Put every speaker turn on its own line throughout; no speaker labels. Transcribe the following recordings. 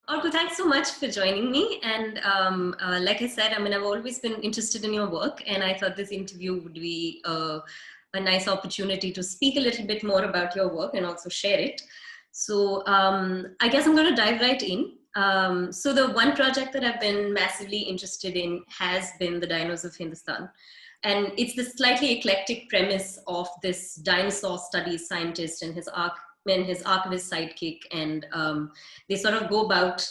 Arko, thanks so much for joining me. And like I said, I've always been interested in your work, and I thought this interview would be a nice opportunity to speak a little bit more about your work and also share it. So I guess I'm going to dive right in. So the one project that I've been massively interested in has been the Dinos of Hindostan. And it's this slightly eclectic premise of this dinosaur studies scientist and his archivist sidekick, and they sort of go about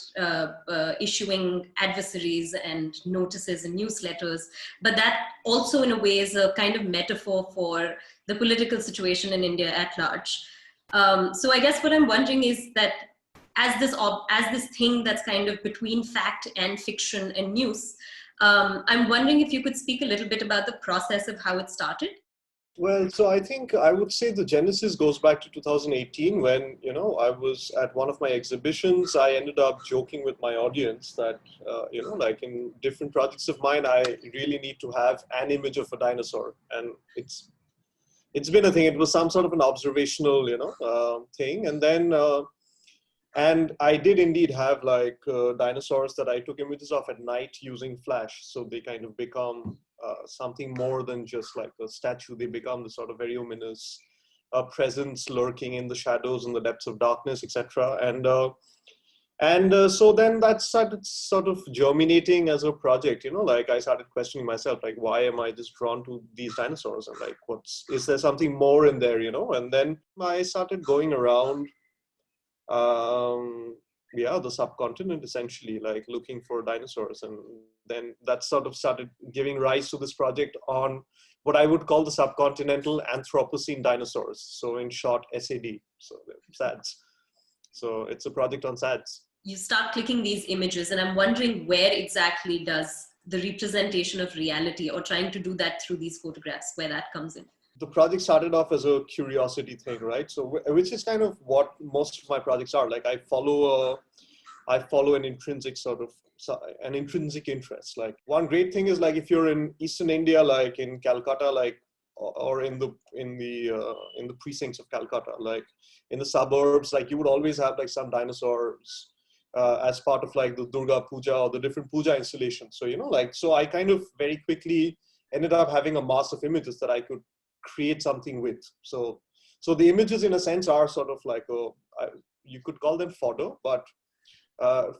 issuing adversaries and notices and newsletters, but that also in a way is a kind of metaphor for the political situation in India at large. So I guess what I'm wondering is that as this thing that's kind of between fact and fiction and news, I'm wondering if you could speak a little bit about the process of how it started.
Well, so I think I would say the genesis goes back to 2018 when, I was at one of my exhibitions. I ended up joking with my audience that, like in different projects of mine, I really need to have an image of a dinosaur. And it's been a thing. It was some sort of an observational, thing. And then, and I did indeed have like dinosaurs that I took images of at night using flash. So they kind of become something more than just like a statue. They become the sort of very ominous presence lurking in the shadows and the depths of darkness, etc. And so then that started sort of germinating as a project. Like I started questioning myself, like, why am I just drawn to these dinosaurs? And like, is there something more in there? And then I started going around the subcontinent, essentially, like looking for dinosaurs. And then that sort of started giving rise to this project on what I would call the subcontinental Anthropocene dinosaurs. So in short, SAD, so SADS. So it's a project on SADS.
You start clicking these images, and I'm wondering where exactly does the representation of reality, or trying to do that through these photographs, where that comes in?
The project started off as a curiosity thing, right? So, which is kind of what most of my projects are. Like I follow an intrinsic interest. Like one great thing is like if you're in Eastern India, like in Calcutta, like or in the precincts of Calcutta, like in the suburbs, like you would always have like some dinosaurs as part of like the Durga Puja or the different puja installations. So so I kind of very quickly ended up having a mass of images that I could create something with. So the images in a sense are sort of like you could call them fodder, but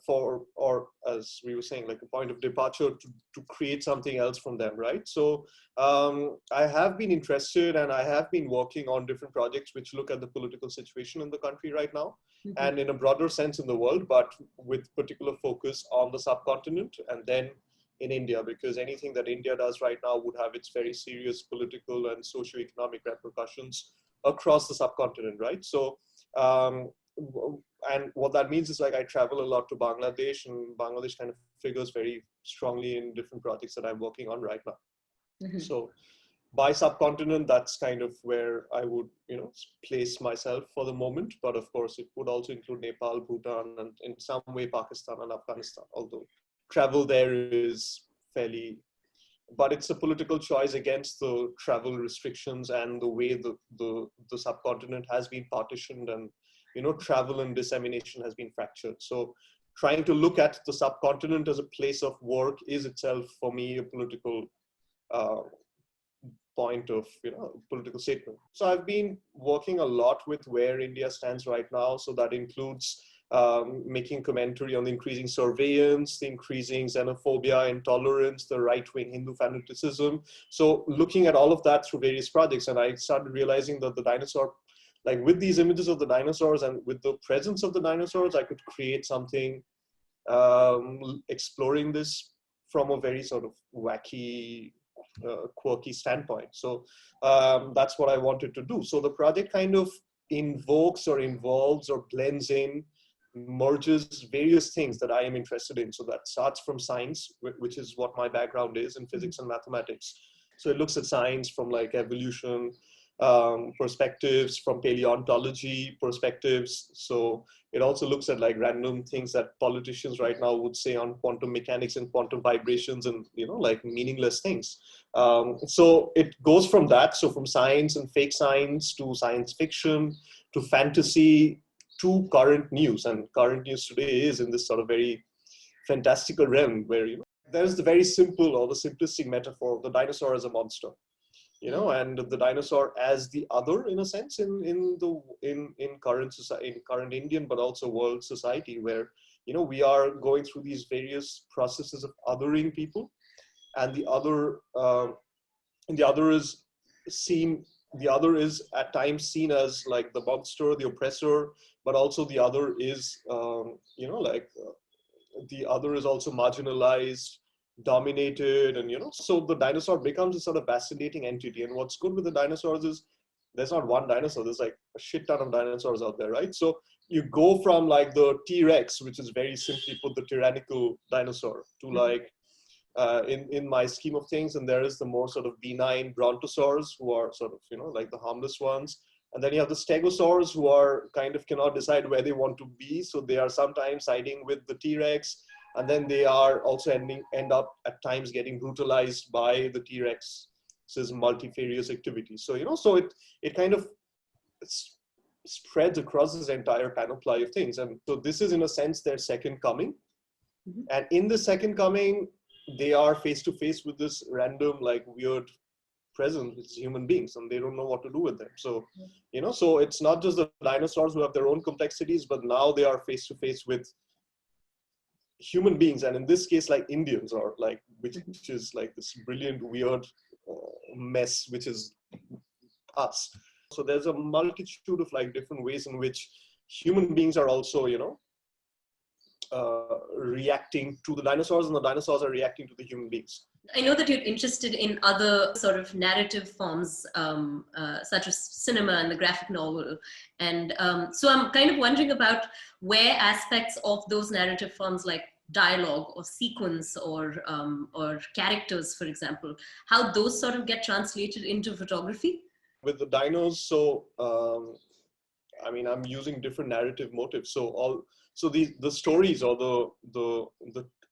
or as we were saying, like a point of departure to create something else from them, right? So I have been interested, and I have been working on different projects which look at the political situation in the country right now, and in a broader sense in the world, but with particular focus on the subcontinent and then in India, because anything that India does right now would have its very serious political and socio-economic repercussions across the subcontinent, right? So, and what that means is like I travel a lot to Bangladesh, and Bangladesh kind of figures very strongly in different projects that I'm working on right now. So by subcontinent, that's kind of where I would, place myself for the moment. But of course, it would also include Nepal, Bhutan, and in some way Pakistan and Afghanistan, although travel there is fairly, but it's a political choice against the travel restrictions and the way the subcontinent has been partitioned, and travel and dissemination has been fractured. So trying to look at the subcontinent as a place of work is itself for me a political point of political statement. So I've been working a lot with where India stands right now. So that includes making commentary on the increasing surveillance, the increasing xenophobia, intolerance, the right-wing Hindu fanaticism. So looking at all of that through various projects, and I started realizing that the dinosaur, like with these images of the dinosaurs and with the presence of the dinosaurs, I could create something exploring this from a very sort of wacky, quirky standpoint. So that's what I wanted to do. So the project kind of invokes or involves or blends in, merges various things that I am interested in. So that starts from science, which is what my background is in physics and mathematics. So it looks at science from like evolution perspectives, from paleontology perspectives. So it also looks at like random things that politicians right now would say on quantum mechanics and quantum vibrations and, like meaningless things. So it goes from that. So from science and fake science to science fiction, to fantasy, to current news. And current news today is in this sort of very fantastical realm where, there's the very simple or the simplistic metaphor of the dinosaur as a monster, and the dinosaur as the other, in a sense, in current society, in current Indian, but also world society, where, we are going through these various processes of othering people, and the other is seen, the other is at times seen as like the monster, the oppressor, but also the other is, the other is also marginalized, dominated, and so the dinosaur becomes a sort of fascinating entity. And what's good with the dinosaurs is there's not one dinosaur, there's like a shit ton of dinosaurs out there, right? So you go from like the T-Rex, which is very simply put the tyrannical dinosaur, to like in my scheme of things, and there is the more sort of benign brontosaurs, who are sort of like the harmless ones. And then you have the stegosaurs, who are kind of cannot decide where they want to be, so they are sometimes siding with the T-Rex, and then they are also end up at times getting brutalized by the T-Rex's multifarious activities. So so it kind of spreads across this entire panoply of things. And so this is in a sense their second coming. Mm-hmm. And in the second coming, they are face to face with this random, like, weird presence with human beings, and they don't know what to do with them. So so it's not just the dinosaurs who have their own complexities, but now they are face to face with human beings, and in this case, like Indians, or like which is like this brilliant weird mess, which is us. So there's a multitude of like different ways in which human beings are also reacting to the dinosaurs, and the dinosaurs are reacting to the human beings.
I know that you're interested in other sort of narrative forms, such as cinema and the graphic novel. And so I'm kind of wondering about where aspects of those narrative forms, like dialogue or sequence or characters, for example, how those sort of get translated into photography?
With the dinos, so I mean, I'm using different narrative motives. So the stories, or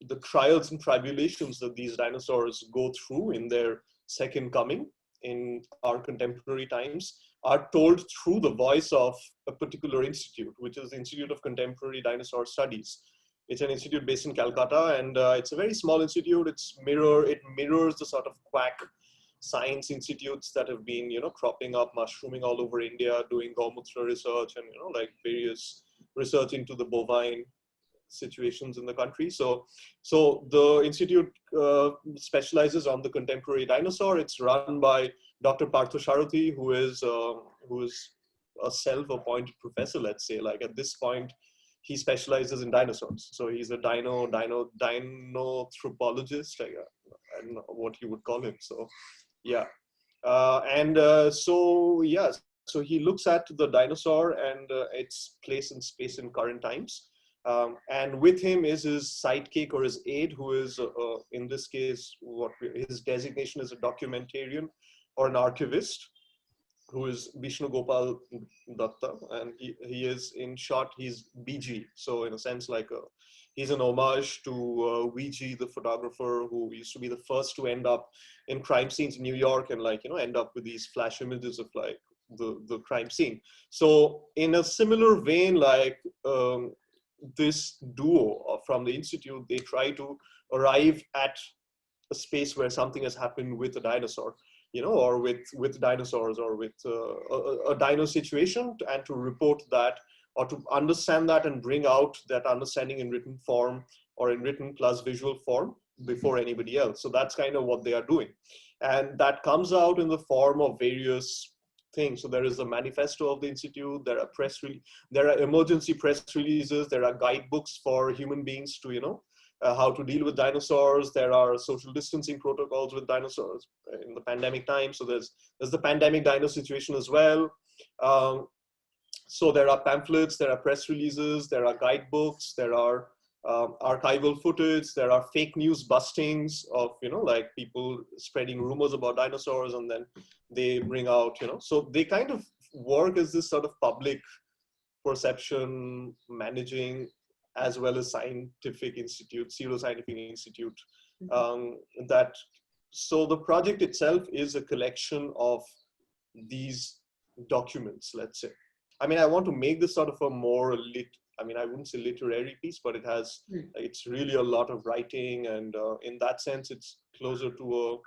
the trials and tribulations that these dinosaurs go through in their second coming in our contemporary times are told through the voice of a particular institute, which is the Institute of Contemporary Dinosaur Studies. It's an institute based in Calcutta, and it's a very small institute. It mirrors the sort of quack science institutes that have been, cropping up, mushrooming all over India, doing Gaumutra research and, like various research into the bovine situations in the country. So the institute specializes on the contemporary dinosaur. It's run by Dr. Partho Sharathi, who is a self-appointed professor, let's say. Like at this point, he specializes in dinosaurs. So he's a dinoanthropologist, I don't know what you would call him. So yeah. So he looks at the dinosaur and its place in space in current times. And with him is his sidekick or his aide, who is, in this case, his designation is a documentarian or an archivist, who is Vishnu Gopal Datta. And he is, in short, he's BG. So in a sense, like he's an homage to VG, the photographer who used to be the first to end up in crime scenes in New York and end up with these flash images of like the crime scene. So in a similar vein, like this duo from the Institute, they try to arrive at a space where something has happened with a dinosaur, or with dinosaurs, or with a dino situation, and to report that, or to understand that and bring out that understanding in written form, or in written plus visual form, before anybody else. So that's kind of what they are doing. And that comes out in the form of various things. So there is a manifesto of the Institute, there are emergency press releases, there are guidebooks for human beings to, how to deal with dinosaurs. There are social distancing protocols with dinosaurs in the pandemic time. So there's the pandemic dino situation as well. So there are pamphlets, there are press releases, there are guidebooks, there are archival footage, there are fake news bustings of, like people spreading rumors about dinosaurs, and then they bring out, so they kind of work as this sort of public perception managing, as well as scientific institute, pseudo-scientific institute. So the project itself is a collection of these documents, let's say. I mean, I want to make this sort of a more I mean, I wouldn't say literary piece, but it's really a lot of writing, and in that sense, it's closer to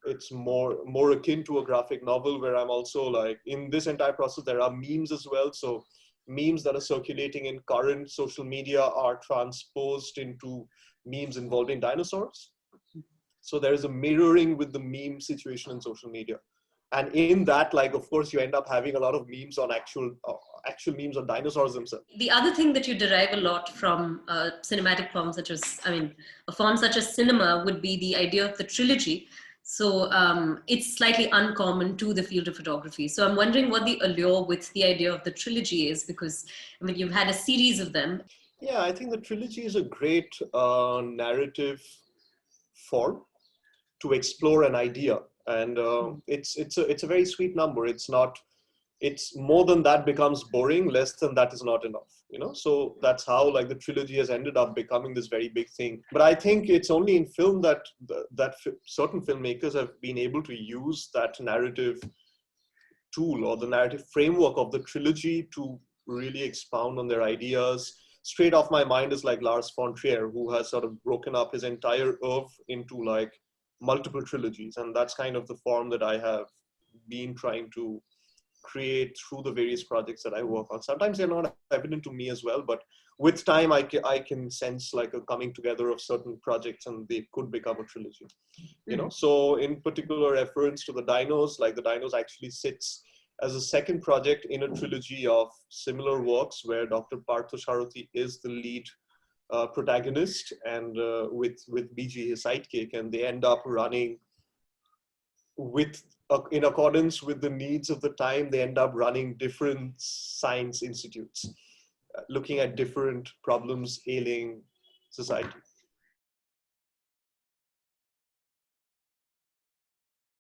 it's more akin to a graphic novel, where I'm also like, in this entire process, there are memes as well. So memes that are circulating in current social media are transposed into memes involving dinosaurs. So there is a mirroring with the meme situation in social media. And in that, like, of course, you end up having a lot of memes on actual memes on dinosaurs themselves.
The other thing that you derive a lot from cinematic forms, such as, I mean, a form such as cinema, would be the idea of the trilogy. So it's slightly uncommon to the field of photography. So I'm wondering what the allure with the idea of the trilogy is, because, I mean, you've had a series of them.
Yeah, I think the trilogy is a great narrative form to explore an idea, and it's a very sweet number. It's more than that becomes boring, less than that is not enough, you know. So that's how, like, the trilogy has ended up becoming this very big thing. But I think it's only in film that certain filmmakers have been able to use that narrative tool or the narrative framework of the trilogy to really expound on their ideas. Straight off my mind is like Lars von Trier, who has sort of broken up his entire oeuvre into like multiple trilogies, and that's kind of the form that I have been trying to create through the various projects that I work on. Sometimes they're not evident to me as well, but with time I can sense like a coming together of certain projects, and they could become a trilogy, you know. So in particular reference to the Dinos, like the Dinos actually sits as a second project in a trilogy of similar works where Dr. Partho Sarathy is the lead protagonist, and with BG, his sidekick, and they end up running in accordance with the needs of the time. They end up running different science institutes, looking at different problems ailing society.